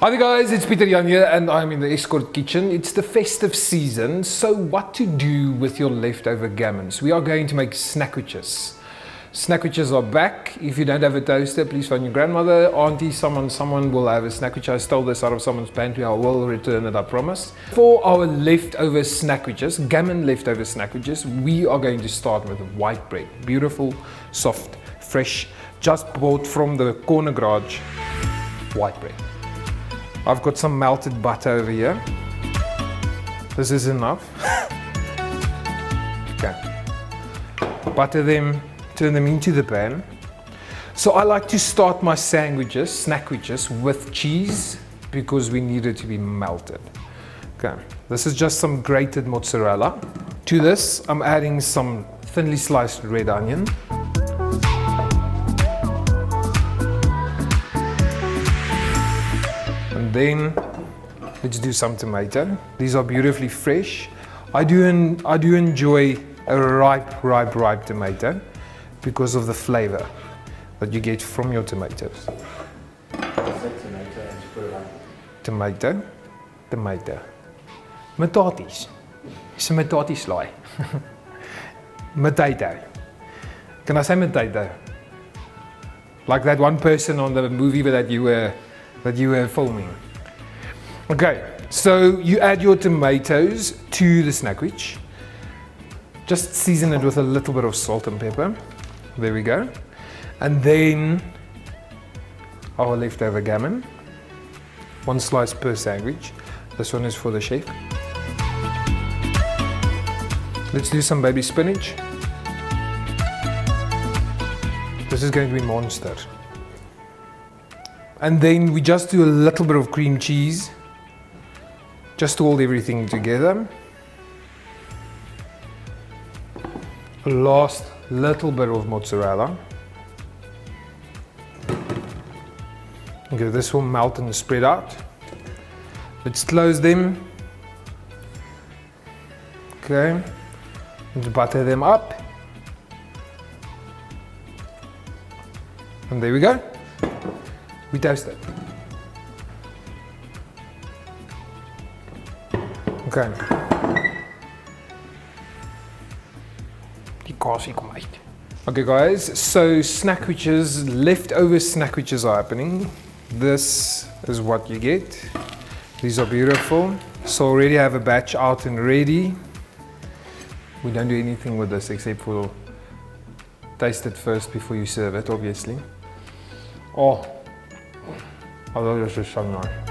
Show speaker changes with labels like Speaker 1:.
Speaker 1: Hi there guys, it's Peter Jan here and I'm in the Eskort kitchen. It's the festive season, so what to do with your leftover gammons? We are going to make snackwitches. Snackwitches are back. If you don't have a toaster, please phone your grandmother, auntie, someone will have a snackwich. I stole this out of someone's pantry. I will return it, I promise. For our leftover snackwitches, gammon leftover snackwitches, we are going to start with white bread. Beautiful, soft, fresh, just bought from the corner garage, white bread. I've got some melted butter over here. This is enough. Okay. Butter them, turn them into the pan. So I like to start my snackwitches with cheese because we need it to be melted. Okay. This is just some grated mozzarella. To this, I'm adding some thinly sliced red onion. And then let's do some tomato. These are beautifully fresh. I do enjoy a ripe tomato because of the flavor that you get from your tomatoes. Tomato. Mataties. It's a matati sly. Potato. Can I say potato? Like that one person on the movie that you were filming. Okay, so you add your tomatoes to the snackwich. Just season it with a little bit of salt and pepper. There we go. And then our leftover gammon. One slice per sandwich. This one is for the chef. Let's do some baby spinach. This is going to be monster. And then we just do a little bit of cream cheese, just to hold everything together. A last little bit of mozzarella. Okay, this will melt and spread out. Let's close them. Okay, and butter them up. And there we go. We toast it. Okay. Die kaasie kom uit. Okay guys, so snackwitches, leftover snackwitches are happening. This is what you get. These are beautiful. So already I have a batch out and ready. We don't do anything with this except for taste it first before you serve it, obviously. Oh, I love this, is so nice.